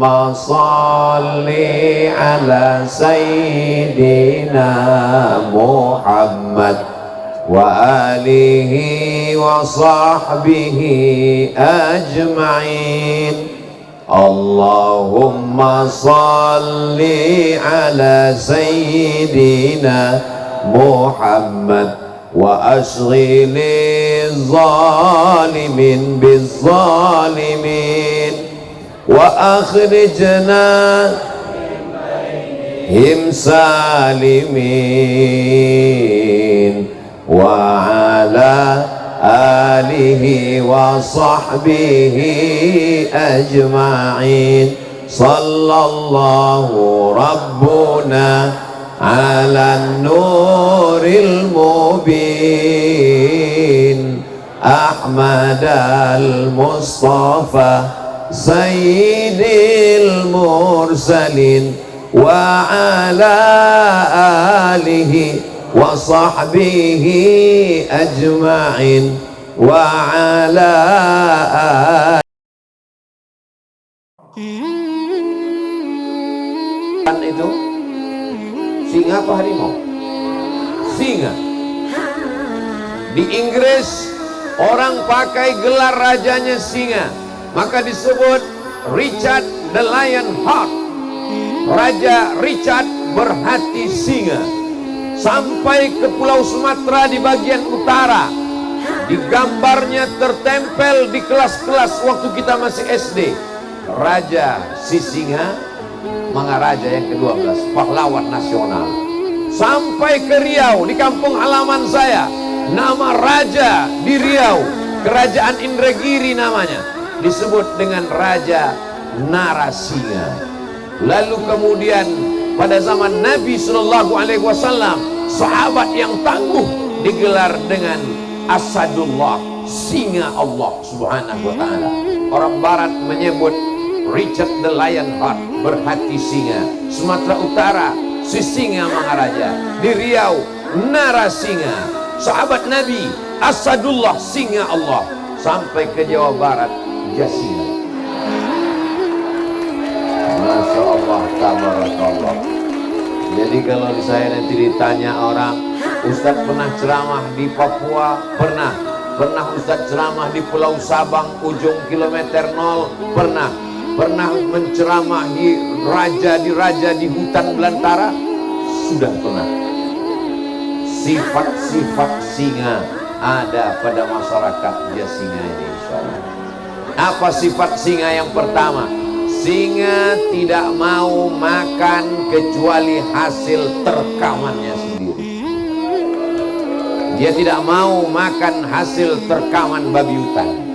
Allahumma salli ala Sayyidina Muhammad wa alihi wa sahbihi ajma'in. Allahumma salli ala Sayyidina Muhammad wa ashghili zalimin bizzalimin wa akhrijna him salimin wa ala alihi wa sahbihi ajma'in. Sallallahu rabbuna ala nuril mubin Ahmad al-Mustafa sayyidil mursalin wa ala alihi wa sahbihi ajma'in wa ala itu singa apa harimau? Singa. Di Inggris orang pakai gelar rajanya singa, maka disebut Richard the Lionheart. Raja Richard berhati singa. Sampai ke Pulau Sumatera di bagian utara, di gambarnya tertempel di kelas-kelas waktu kita masih SD, Raja Sisinga, Mangaraja yang ke-12, pahlawan nasional. Sampai ke Riau, di kampung halaman saya, nama raja di Riau, Kerajaan Indragiri namanya, disebut dengan Raja Narasinga. Lalu kemudian pada zaman Nabi SAW, sahabat yang tangguh digelar dengan Asadullah, singa Allah Subhanahu wa ta'ala. Orang barat menyebut Richard the Lionheart, berhati singa. Sumatera Utara, si singa Mangaraja. Di Riau, Narasinga, sahabat Nabi, Asadullah, singa Allah. Sampai ke Jawa Barat, Jasinga. Masya Allah, tabarakallah. Jadi kalau saya nanti ditanya orang, Ustadz pernah ceramah di Papua? Pernah. Pernah Ustadz ceramah di Pulau Sabang, ujung kilometer 0? Pernah. Pernah menceramahi raja di hutan belantara? Sudah pernah. Sifat-sifat singa ada pada masyarakat Jasinga ini, insya Allah. Apa sifat singa yang pertama? Singa tidak mau makan kecuali hasil terkamannya sendiri. Dia tidak mau makan hasil terkaman babi hutan.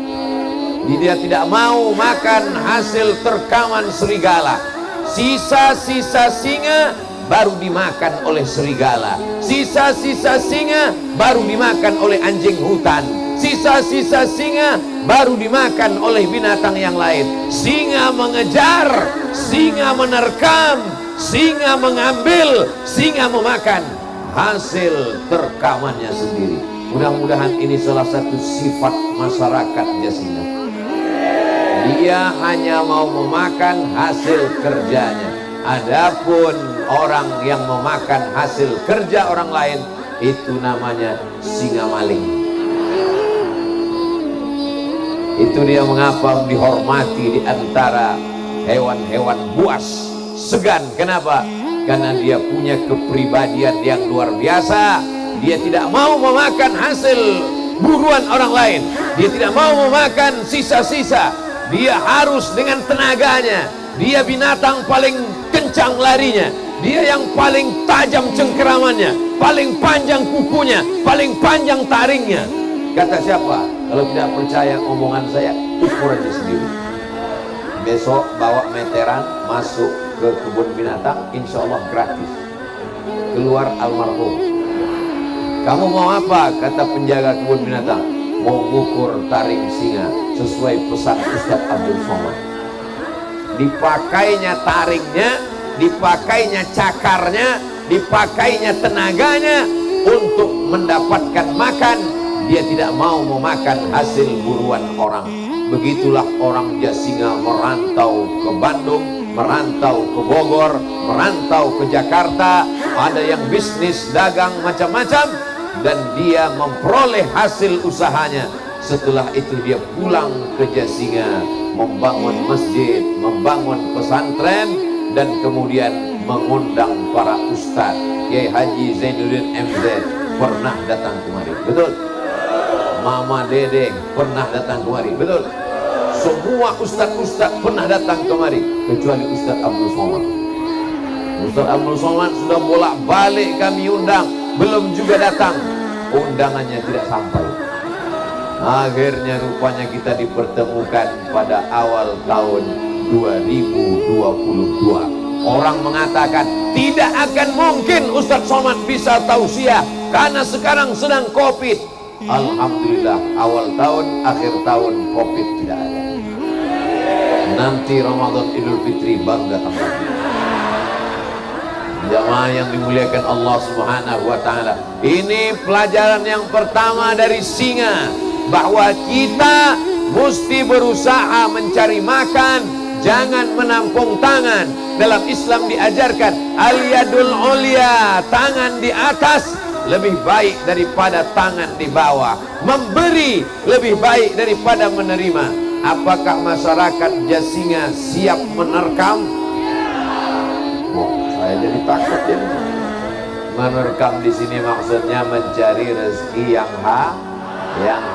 Dia tidak mau makan hasil terkaman serigala. Sisa-sisa singa baru dimakan oleh serigala. Sisa-sisa singa baru dimakan oleh anjing hutan. Sisa-sisa singa baru dimakan oleh binatang yang lain. Singa mengejar, singa menerkam, singa mengambil, singa memakan hasil terkamannya sendiri. Mudah-mudahan ini salah satu sifat masyarakat Jasinga. Dia hanya mau memakan hasil kerjanya. Adapun orang yang memakan hasil kerja orang lain, itu namanya singa maling. Itu dia mengapa dihormati di antara hewan-hewan buas, segan. Kenapa? Karena dia punya kepribadian yang luar biasa. Dia tidak mau memakan hasil buruan orang lain. Dia tidak mau memakan sisa-sisa. Dia harus dengan tenaganya. Dia binatang paling kencang larinya. Dia yang paling tajam cengkeramannya, paling panjang kukunya, paling panjang taringnya. Kata siapa? Kalau tidak percaya omongan saya, ukur aja sendiri. Besok bawa meteran masuk ke kebun binatang, insya Allah gratis. Keluar almarhum. Kamu mau apa? Kata penjaga kebun binatang. Mau ngukur taring singa sesuai pesan Ustadz Abdul Somad. Dipakainya taringnya, dipakainya cakarnya, dipakainya tenaganya untuk mendapatkan makan. Dia tidak mau memakan hasil buruan orang. Begitulah orang Jasinga merantau ke Bandung, merantau ke Bogor, merantau ke Jakarta, ada yang bisnis dagang macam-macam, dan dia memperoleh hasil usahanya. Setelah itu dia pulang ke Jasinga, membangun masjid, membangun pesantren, dan kemudian mengundang para ustadz. Kiai Haji Zainuddin MZ pernah datang kemari, betul? Mama Dedeng pernah datang kemari, betul? Semua ustadz-ustadz pernah datang kemari, kecuali Ustadz Abdul Somad. Ustadz Abdul Somad sudah bolak-balik kami undang, belum juga datang, undangannya tidak sampai. Akhirnya rupanya kita dipertemukan pada awal tahun 2022. Orang mengatakan tidak akan mungkin Ustadz Somad bisa tausiah karena sekarang sedang Covid. Alhamdulillah, awal tahun, akhir tahun Covid tidak ada. Nanti Ramadan Idul Fitri baru datang lagi. Jamaah yang dimuliakan Allah Subhanahu wa taala, ini pelajaran yang pertama dari singa, bahwa kita mesti berusaha mencari makan, jangan menampung tangan. Dalam Islam diajarkan al-yadul ulya, tangan di atas lebih baik daripada tangan di bawah. Memberi lebih baik daripada menerima. Apakah masyarakat Jasinga siap menerkam? Oh, saya jadi takut ya. Menerkam di sini maksudnya mencari rezeki yang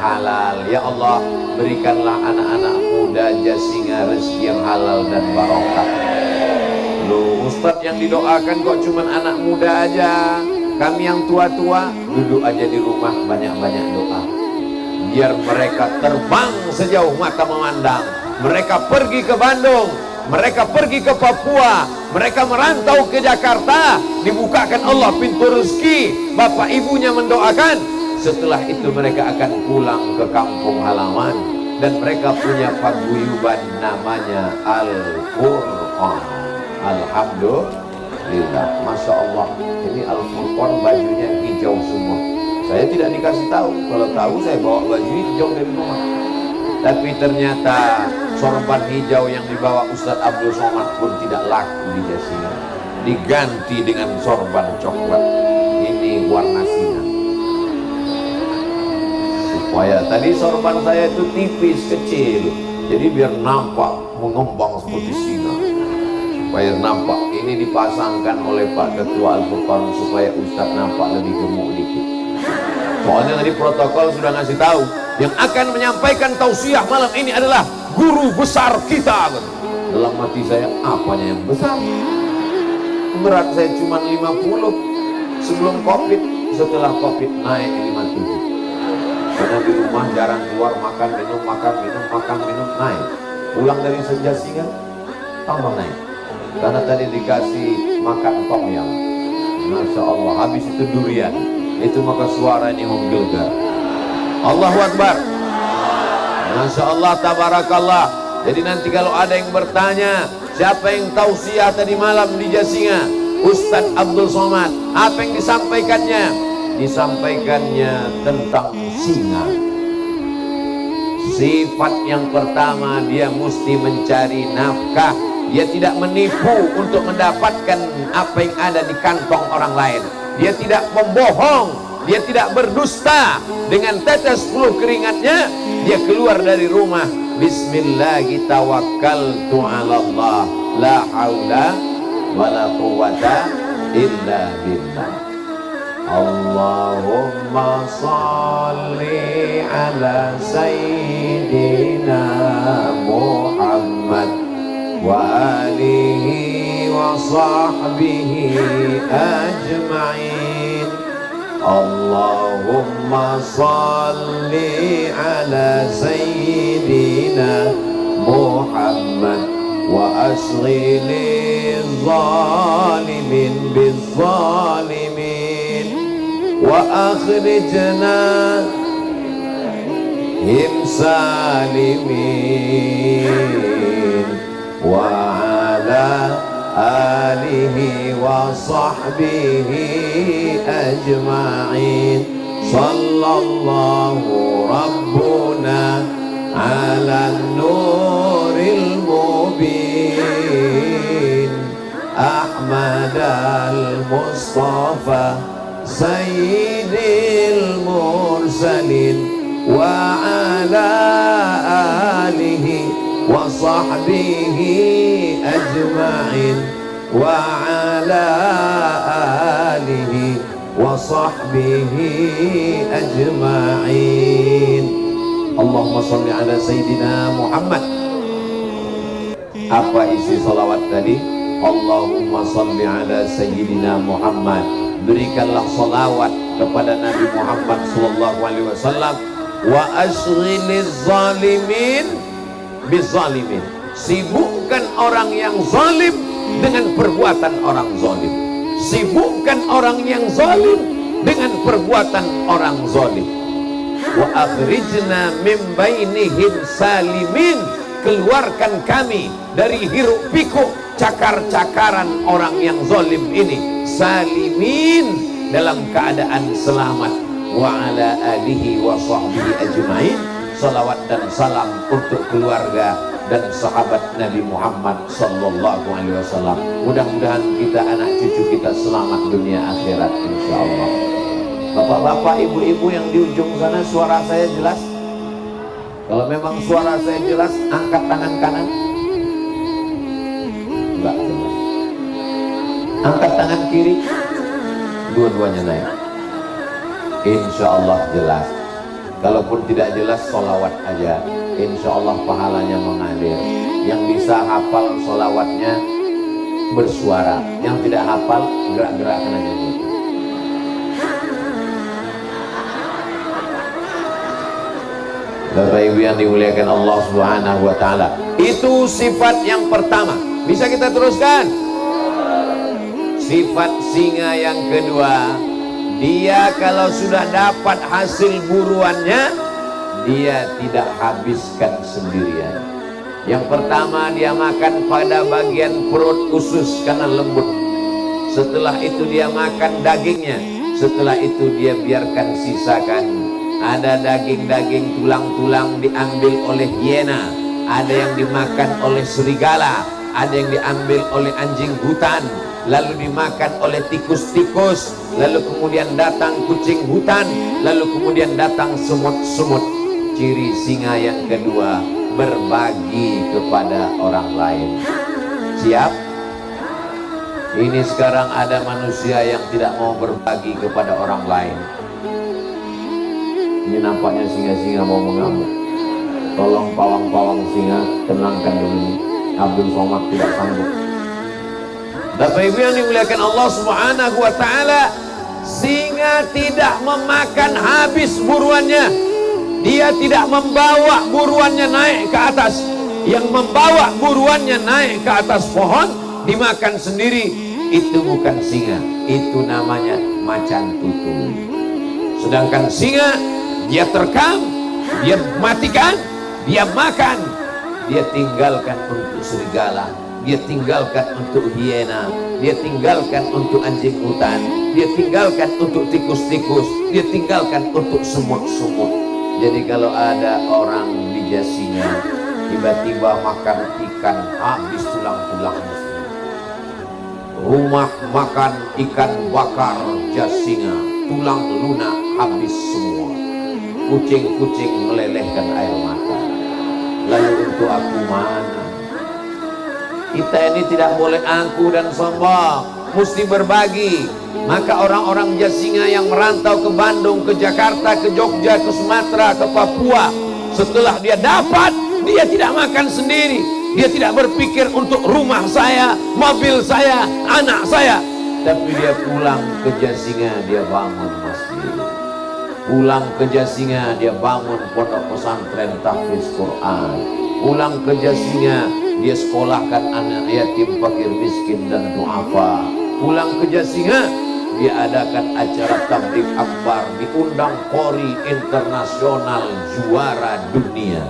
halal. Ya Allah, berikanlah anak-anak muda Jasinga rezeki yang halal dan barokah. Loh, Ustadz yang didoakan kok cuman anak muda aja. Kami yang tua-tua duduk aja di rumah, banyak-banyak doa. Biar mereka terbang sejauh mata memandang. Mereka pergi ke Bandung, mereka pergi ke Papua, mereka merantau ke Jakarta. Dibukakan Allah pintu rezeki, bapak ibunya mendoakan. Setelah itu mereka akan pulang ke kampung halaman, dan mereka punya paguyuban namanya Al-Furqan. Alhamdulillah, Masya Allah. Ini Al-Furqan bajunya hijau semua. Saya tidak dikasih tahu. Kalau tahu saya bawa baju hijau dari rumah. Tapi ternyata sorban hijau yang dibawa Ustadz Abdul Somad pun tidak laku di Jasinga. Diganti dengan sorban coklat. Ini warna singa. Supaya tadi sorban saya itu tipis, kecil. Jadi biar nampak mengembang seperti singa. Supaya nampak. Ini dipasangkan oleh Pak Ketua Al-Furqan supaya Ustadz nampak lebih gemuk dikit. Soalnya tadi protokol sudah ngasih tahu, yang akan menyampaikan tausiah malam ini adalah guru besar kita. Dalam hati saya, apanya yang besar? Berat saya cuma 50 sebelum Covid, setelah Covid naik 57. Karena di rumah jarang keluar, makan minum naik. Pulang dari Jasinga tambah naik. Karena tadi dikasih makan tom yam, Masya Allah, habis itu durian, itu maka suaranya menggelegar. Allahu Akbar, Masya Allah, tabarakallah. Jadi nanti kalau ada yang bertanya, siapa yang tausiah tadi malam di Jasinga? Ustadz Abdul Somad. Apa yang disampaikannya? Disampaikannya tentang singa. Sifat yang pertama, dia mesti mencari nafkah. Dia tidak menipu untuk mendapatkan apa yang ada di kantong orang lain. Dia tidak membohong, dia tidak berdusta. Dengan tetes 10 keringatnya, dia keluar dari rumah. Bismillah tawakkaltu 'ala Allah, la haula wala quwwata illa billah. Allahumma salli ala sayyidina Muhammad wa alihi wa sahbihi ajma'in. Allahumma salli ala sayyidina Muhammad wa ashghili zalimin bizzalimin wa akhrijna him salimin wa ala alihi wa sahbihi ajma'in. Sallallahu rabbuna ala nuril mubin. adal Mustafa Sayyidil Mursalin wa ala alihi wa sahbihi ajma'in wa ala alihi wa sahbihi ajma'in. Allahumma sholli ala Sayyidina Muhammad. Apa isi salawat tadi? Allahumma sholli ala Sayyidina Muhammad. Berikanlah salawat kepada Nabi Muhammad sallallahu alaihi wasallam. Wa ashghiliz zalimin bizalimin. Sibukkan orang yang zalim dengan perbuatan orang zalim. Sibukkan orang yang zalim dengan perbuatan orang zalim. Wa akhrijna min bainihim salimin. Keluarkan kami dari hiruk pikuk cakar-cakaran orang yang zalim ini, salimin, dalam keadaan selamat. Wa ala alihi wa sahbihi ajma'in. Salawat dan salam untuk keluarga dan sahabat Nabi Muhammad sallallahu alaihi wasallam. Mudah-mudahan kita, anak cucu kita selamat dunia akhirat insyaallah. Bapak-bapak, ibu-ibu yang di ujung sana, suara saya jelas? Kalau memang suara saya jelas, angkat tangan kanan. Enggak jelas. Angkat tangan kiri. Dua-duanya naik. Insya Allah jelas. Kalaupun tidak jelas, sholawat aja. Insya Allah pahalanya mengalir. Yang bisa hafal sholawatnya bersuara. Yang tidak hafal, gerak-gerakkan aja. Bapak Ibu yang dimuliakan Allah Subhanahu wa taala. Itu sifat yang pertama. Bisa kita teruskan? Sifat singa yang kedua, dia kalau sudah dapat hasil buruannya, dia tidak habiskan sendirian. Yang pertama, dia makan pada bagian perut usus karena lembut. Setelah itu dia makan dagingnya. Setelah itu dia biarkan sisakan. Ada daging-daging, tulang-tulang diambil oleh hiena, ada yang dimakan oleh serigala, ada yang diambil oleh anjing hutan, lalu dimakan oleh tikus-tikus, lalu kemudian datang kucing hutan, lalu kemudian datang semut-semut. Ciri singa yang kedua, berbagi kepada orang lain. Siap? Ini sekarang ada manusia yang tidak mau berbagi kepada orang lain. Ini nampaknya singa-singa mau mengamuk. Tolong pawang-pawang singa tenangkan dulu. Abdul Somad tidak sanggup. Bapak Ibu yang dimuliakan Allah Subhanahu wa taala, singa tidak memakan habis buruannya. Dia tidak membawa buruannya naik ke atas. Yang membawa buruannya naik ke atas pohon dimakan sendiri, itu bukan singa, itu namanya macan tutul. Sedangkan singa, dia terkam, dia matikan, dia makan, dia tinggalkan untuk serigala, dia tinggalkan untuk hiena, dia tinggalkan untuk anjing hutan, dia tinggalkan untuk tikus-tikus, dia tinggalkan untuk semut-semut. Jadi kalau ada orang di Jasinga tiba-tiba makan ikan habis tulang-tulangnya, rumah makan ikan bakar Jasinga, tulang lunak habis semua, kucing-kucing melelehkan air mata. Lalu untuk aku mana? Kita ini tidak boleh angkuh dan sombong, mesti berbagi. Maka orang-orang Jasinga yang merantau ke Bandung, ke Jakarta, ke Jogja, ke Sumatera, ke Papua, setelah dia dapat, dia tidak makan sendiri. Dia tidak berpikir untuk rumah saya, mobil saya, anak saya, tapi dia pulang ke Jasinga, dia bangun masjid. Pulang ke Jasinga, dia bangun pondok pesantren tahfiz Quran. Pulang ke Jasinga, dia sekolahkan anak yatim, fakir, miskin dan duafa. Pulang ke Jasinga, dia adakan acara tabligh akbar, diundang Qori internasional juara dunia,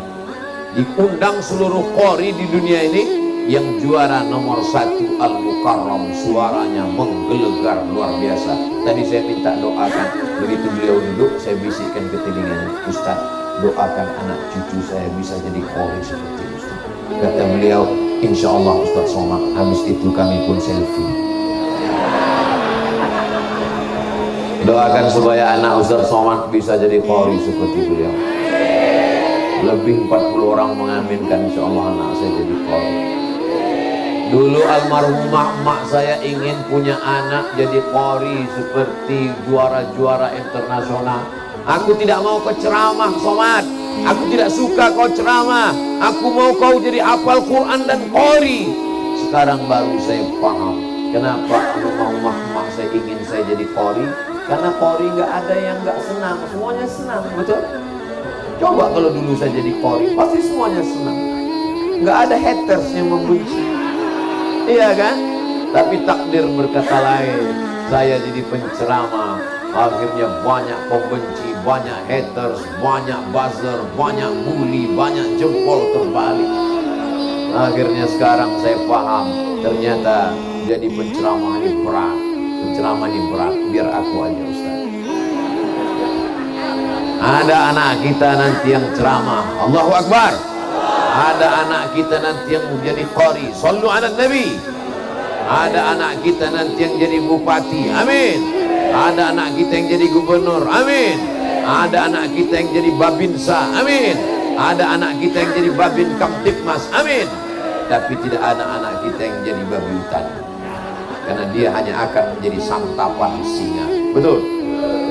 diundang seluruh Qori di dunia ini. Yang juara nomor 1 Al-Mukarram, suaranya menggelegar luar biasa. Tadi saya minta doakan, begitu beliau duduk saya bisikkan ke telinganya, Ustaz, doakan anak cucu saya bisa jadi Qori seperti Ustaz. Kata beliau, insya Allah Ustaz Somad. Habis itu kami pun selfie. Doakan supaya anak Ustaz Somad bisa jadi qori seperti beliau. Lebih 40 orang mengaminkan, insya Allah anak saya jadi qori. Dulu almarhumah emak saya ingin punya anak jadi qori seperti juara-juara internasional. Aku tidak mau kau ceramah Somad, aku tidak suka kau ceramah, aku mau kau jadi hafal Quran dan qori. Sekarang baru saya paham kenapa almarhumah emak saya ingin saya jadi qori. Karena qori nggak ada yang nggak senang, semuanya senang, betul? Coba kalau dulu saya jadi qori, pasti semuanya senang, nggak ada haters yang membenci, iya kan? Tapi takdir berkata lain, saya jadi penceramah, akhirnya banyak pembenci, banyak haters, banyak buzzer, banyak bully, banyak jempol terbalik. Akhirnya sekarang saya paham, ternyata jadi penceramah ini berat. Penceramah ini berat, biar aku aja Ustaz. Ada anak kita nanti yang ceramah, Allahu Akbar. Ada anak kita nanti yang menjadi qori, sallu ala Nabi. Ada anak kita nanti yang jadi bupati, amin. Ada anak kita yang jadi gubernur, amin. Ada anak kita yang jadi babinsa, amin. Ada anak kita yang jadi babin kamtipmas, amin. Tapi tidak ada anak kita yang jadi babi hutan, karena dia hanya akan menjadi santapan singa. Betul?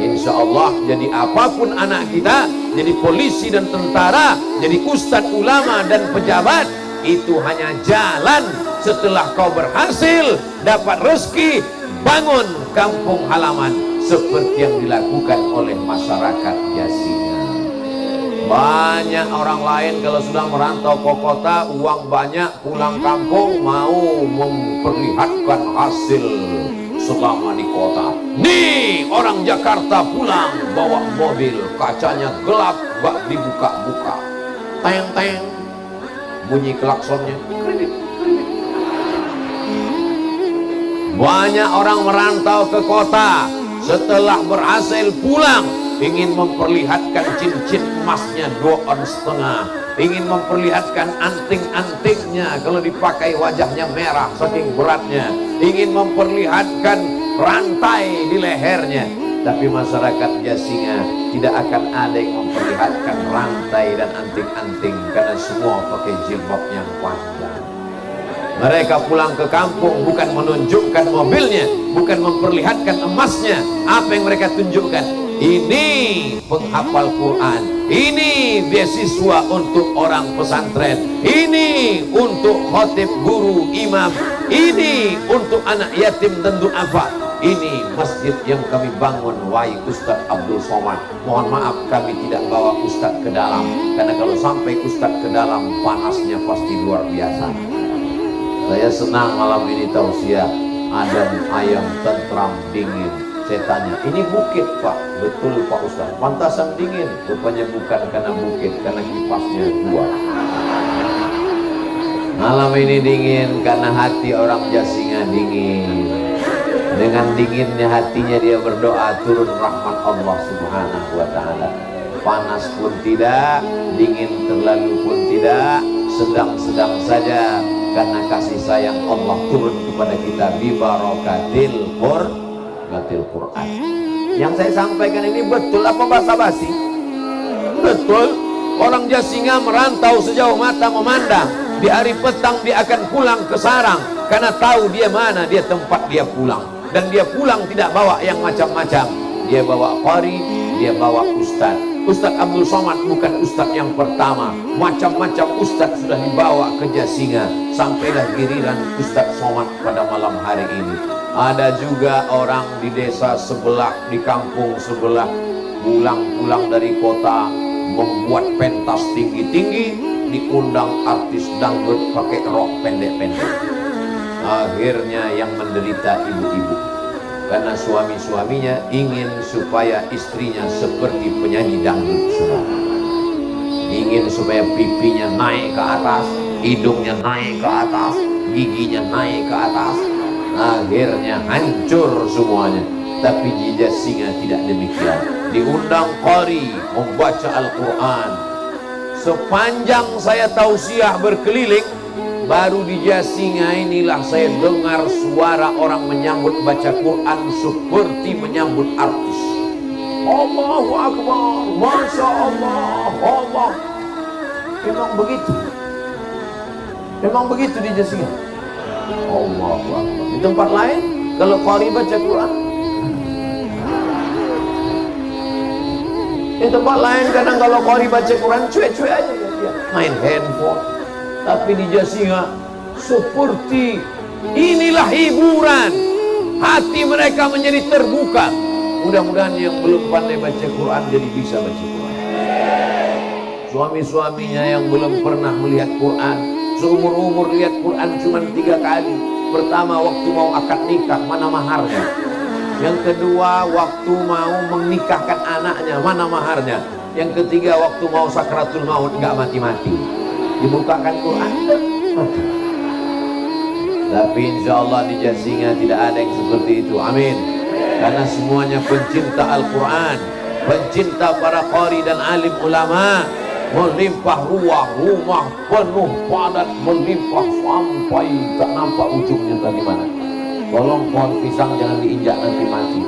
Insya Allah, jadi apapun anak kita, jadi polisi dan tentara, jadi ustadz, ulama dan pejabat, itu hanya jalan setelah kau berhasil dapat rezeki bangun kampung halaman seperti yang dilakukan oleh masyarakat Jasinga. Banyak orang lain kalau sudah merantau ke kota, uang banyak, pulang kampung mau memperlihatkan hasil selama di kota. Nih orang Jakarta pulang bawa mobil, kacanya gelap, bak dibuka-buka, teng-teng, bunyi klaksonnya, kredit. Banyak orang merantau ke kota, setelah berhasil pulang ingin memperlihatkan cincin emasnya 2,5 ons, ingin memperlihatkan anting-antingnya, kalau dipakai wajahnya merah saking beratnya, ingin memperlihatkan rantai di lehernya. Tapi masyarakat Jasinga tidak akan ada yang memperlihatkan rantai dan anting-anting, karena semua pakai jilbab yang panjang. Mereka pulang ke kampung bukan menunjukkan mobilnya, bukan memperlihatkan emasnya. Apa yang mereka tunjukkan? Ini penghafal Quran, ini beasiswa untuk orang pesantren, ini untuk khotib, guru, imam, ini untuk anak yatim dan duafa, ini masjid yang kami bangun, wahai Ustadz Abdul Somad. Mohon maaf kami tidak bawa Ustadz ke dalam, karena kalau sampai Ustadz ke dalam panasnya pasti luar biasa. Saya senang malam ini tausiah, adem, ayam, tentram, dingin. Saya tanya, ini bukit Pak? Betul Pak Ustaz, pantasan dingin. Rupanya bukan karena bukit, karena kipasnya 2. Malam ini dingin karena hati orang Jasinga dingin. Dengan dinginnya hatinya dia berdoa turun rahmat Allah Subhanahu wa ta'ala. Panas pun tidak, dingin terlalu pun tidak, sedang-sedang saja, karena kasih sayang Allah turun kepada kita bi barakatil Quran. Yang saya sampaikan ini betul apa basa-basi? Betul. Orang Jasinga merantau sejauh mata memandang. Di hari petang dia akan pulang ke sarang, karena tahu dia mana dia tempat dia pulang. Dan dia pulang tidak bawa yang macam-macam. Dia bawa qari, dia bawa ustaz. Ustaz Abdul Somad bukan ustaz yang pertama. Macam-macam ustaz sudah dibawa ke Jasinga. Sampailah giliran Ustaz Somad pada malam hari ini. Ada juga orang di desa sebelah, di kampung sebelah, pulang-pulang dari kota membuat pentas tinggi-tinggi, diundang artis dangdut pakai rok pendek-pendek. Akhirnya yang menderita ibu-ibu, karena suami-suaminya ingin supaya istrinya seperti penyanyi dangdut semua. Ingin supaya pipinya naik ke atas, hidungnya naik ke atas, giginya naik ke atas. Akhirnya hancur semuanya. Tapi di Jasinga tidak demikian. Diundang qari membaca Al-Quran. Sepanjang saya tausiah berkeliling, Baru di Jasinga inilah saya dengar suara orang menyambut baca Quran seperti menyambut artis. Allahu Akbar, Masya Allah, Allah. Memang begitu. Memang begitu di Jasinga. Allahu Akbar. Di tempat lain kalau qari baca Quran, di tempat lain kadang kalau qari baca Quran cuek-cuek aja dia main handphone. Tapi di Jasinga seperti inilah hiburan. Hati mereka menjadi terbuka. Mudah-mudahan yang belum pandai baca Quran jadi bisa baca Quran. Suami-suaminya yang belum pernah melihat Quran, seumur-umur lihat Quran cuma 3 kali. Pertama waktu mau akad nikah, mana maharnya? Yang kedua waktu mau menikahkan anaknya, mana maharnya? Yang ketiga waktu mau sakratul maut, nggak mati-mati. Dibukakan Quran, mati. Tapi insya Allah di Jasinga tidak ada yang seperti itu. Amin. Karena semuanya pencinta Al-Quran, pencinta para qari dan alim ulama. Melimpah ruah, rumah penuh padat, melimpah sampai tak nampak ujungnya tadi mana. Tolong pohon pisang jangan diinjak nanti mati.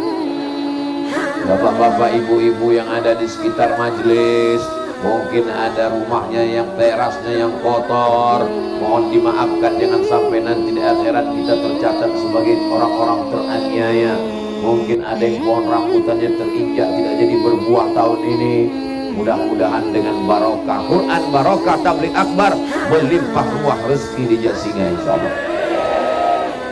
Bapak-bapak, ibu-ibu yang ada di sekitar majelis, mungkin ada rumahnya yang terasnya yang kotor, mohon dimaafkan, jangan sampai nanti di akhirat kita tercatat sebagai orang-orang teraniaya. Mungkin ada yang pohon rambutannya terinjak tidak jadi berbuah tahun ini. Mudah-mudahan dengan barokah Quran, barokah tabligh akbar, melimpah ruah rezeki di Jasinga insyaallah.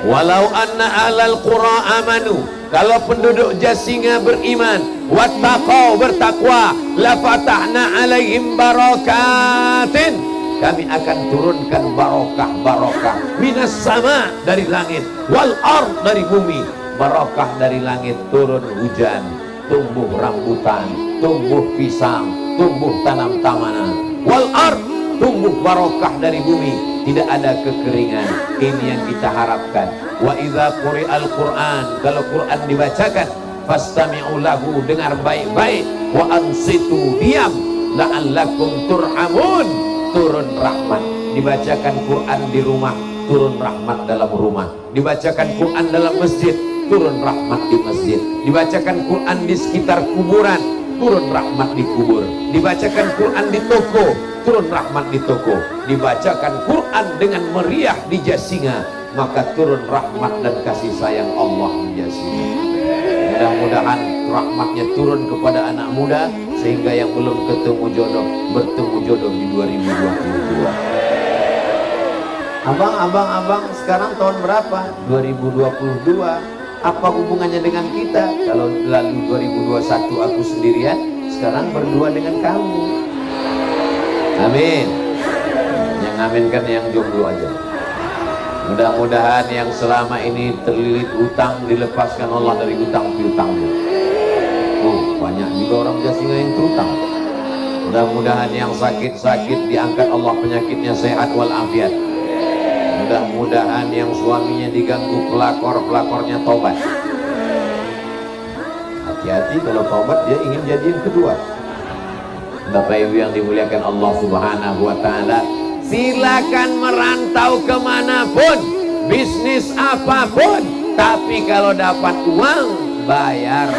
Walau anna ahlal qura amanu, kalau penduduk Jasinga beriman, wattaqau, bertakwa, la fatahna alaihim barakatin, kami akan turunkan barokah-barokah minas sama, dari langit, wal ard, dari bumi. Barokah dari langit turun hujan, tumbuh rambutan, tumbuh pisang, tumbuh tanam-tamanan. Wal ard, tumbuh barokah dari bumi, tidak ada kekeringan. Ini yang kita harapkan. Wa idza quri'al Qur'an, kalau Quran dibacakan, fastami'u lahu, dengar baik-baik, wa ansitu, diam, la'allakum turhamun, turun rahmat. Dibacakan Quran di rumah, turun rahmat dalam rumah. Dibacakan Quran dalam masjid, turun rahmat di masjid. Dibacakan Quran di sekitar kuburan, turun rahmat di kubur. Dibacakan Quran di toko, turun rahmat di toko. Dibacakan Quran dengan meriah di Jasinga, maka turun rahmat dan kasih sayang Allah di Jasinga. Mudah-mudahan rahmatnya turun kepada anak muda, sehingga yang belum ketemu jodoh bertemu jodoh di 2022. Abang, sekarang tahun berapa? 2022. Apa hubungannya dengan kita? Kalau lalu 2021 aku sendirian, sekarang berdua dengan kamu. Amin. Yang amin kan yang jomblo aja. Mudah-mudahan yang selama ini terlilit utang dilepaskan Allah dari utang piutangnya. Banyak juga orang Jasinga yang terutang. Mudah-mudahan yang sakit-sakit diangkat Allah penyakitnya, sehat walafiat. Mudah-mudahan yang suaminya diganggu pelakor-pelakornya tobat. Hati-hati kalau tobat dia ingin jadi yang kedua. Bapak Ibu yang dimuliakan Allah Subhanahu wa Ta'ala, silakan merantau kemanapun, bisnis apapun, tapi kalau dapat uang bayar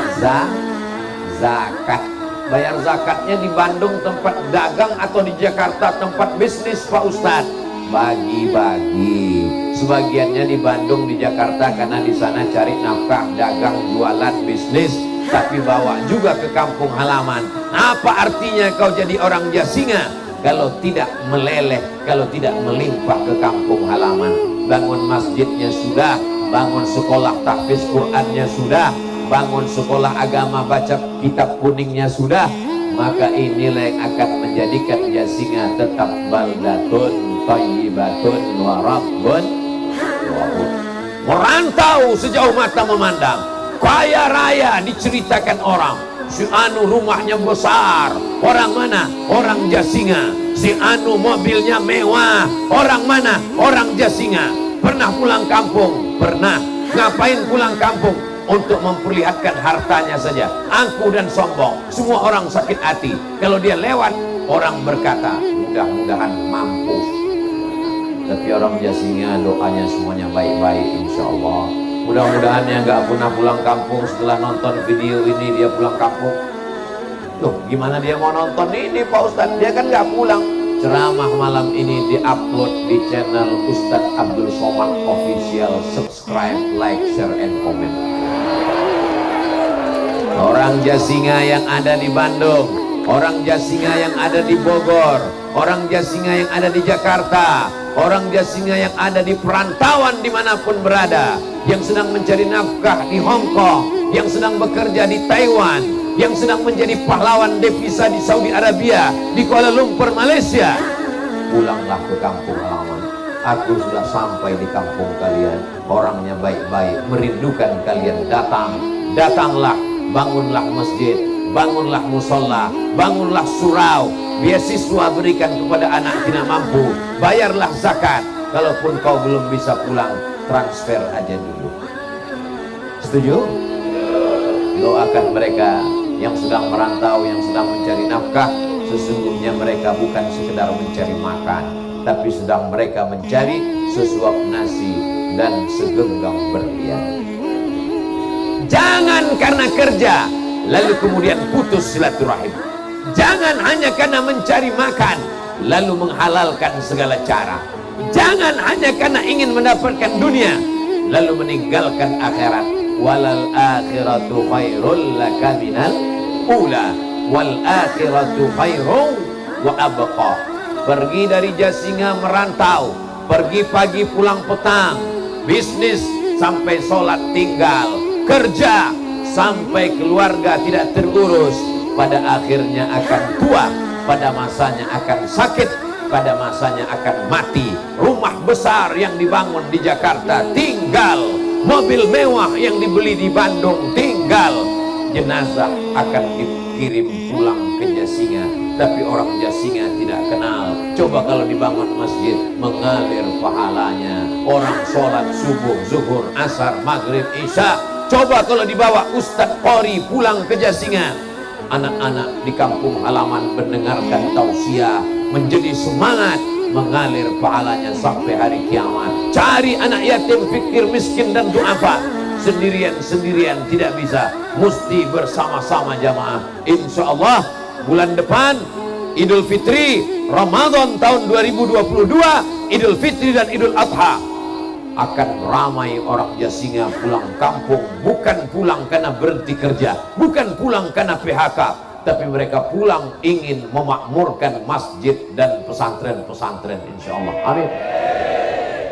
zakat. Bayar zakatnya di Bandung tempat dagang atau di Jakarta tempat bisnis Pak Ustadz, bagi-bagi. Sebagiannya di Bandung, di Jakarta, karena di sana cari nafkah, dagang, jualan, bisnis, tapi bawa juga ke kampung halaman. Apa artinya kau jadi orang Jasinga kalau tidak meleleh, kalau tidak melimpah ke kampung halaman? Bangun masjidnya sudah, bangun sekolah tahfiz Qurannya sudah, bangun sekolah agama baca kitab kuningnya sudah, maka inilah yang akan menjadikan Jasinga tetap baldatun thayyibatun wa rabbun ghafur. Merantau sejauh mata memandang, kaya raya diceritakan orang, si anu rumahnya besar, orang mana? Orang Jasinga. Si anu mobilnya mewah, orang mana? Orang Jasinga. Pernah pulang kampung? Pernah. Ngapain pulang kampung? Untuk memperlihatkan hartanya saja, angkuh dan sombong. Semua orang sakit hati. Kalau dia lewat, orang berkata, mudah-mudahan mampus. Tapi orang Jasinga doanya semuanya baik-baik insya Allah. Mudah-mudahan yang nggak pernah pulang kampung setelah nonton video ini dia pulang kampung. Tuh gimana dia mau nonton ini Pak Ustadz? Dia kan nggak pulang. Ceramah malam ini diupload di channel Ustadz Abdul Somad Official. Subscribe, like, share, and comment. Orang Jasinga yang ada di Bandung, orang Jasinga yang ada di Bogor, orang Jasinga yang ada di Jakarta, orang Jasinga yang ada di perantauan dimanapun berada, yang sedang mencari nafkah di Hong Kong, yang sedang bekerja di Taiwan, yang sedang menjadi pahlawan devisa di Saudi Arabia, di Kuala Lumpur, Malaysia, pulanglah ke kampung halaman. Aku sudah sampai di kampung kalian, orangnya baik-baik, merindukan kalian. Datanglah, bangunlah masjid, bangunlah musola, bangunlah surau, beasiswa berikan kepada anak tidak mampu, bayarlah zakat. Kalaupun kau belum bisa pulang, transfer aja dulu. Setuju? Doakan mereka yang sedang merantau, yang sedang mencari nafkah. Sesungguhnya mereka bukan sekedar mencari makan, tapi sedang mereka mencari sesuap nasi dan segenggam berlian. Jangan karena kerja lalu kemudian putus silaturahim. Jangan hanya karena mencari makan lalu menghalalkan segala cara. Jangan hanya karena ingin mendapatkan dunia lalu meninggalkan akhirat. Walal akhiratu khairul laka minal ula wal akhiratu khairun wa abqa. Pergi dari Jasinga merantau, pergi pagi pulang petang, bisnis sampai sholat tinggal, kerja sampai keluarga tidak terurus, pada akhirnya akan tua, pada masanya akan sakit, pada masanya akan mati. Rumah besar yang dibangun di Jakarta tinggal, mobil mewah yang dibeli di Bandung tinggal, jenazah akan dikirim pulang ke Jasinga, tapi orang Jasinga tidak kenal. Coba kalau dibangun masjid, mengalir pahalanya. Orang sholat subuh, zuhur, asar, maghrib, isya. Coba kalau dibawa Ustadz Qori pulang ke Jasinga, anak-anak di kampung halaman mendengarkan tausiah, menjadi semangat, mengalir pahalanya sampai hari kiamat. Cari anak yatim, fikir miskin dan duafa. Sendirian-sendirian tidak bisa, mesti bersama-sama jamaah. Insya Allah bulan depan Idul Fitri, Ramadan tahun 2022, Idul Fitri dan Idul Adha, akan ramai orang Jasinga pulang kampung. Bukan pulang karena berhenti kerja, bukan pulang karena PHK, tapi mereka pulang ingin memakmurkan masjid dan pesantren-pesantren insya Allah. Amin.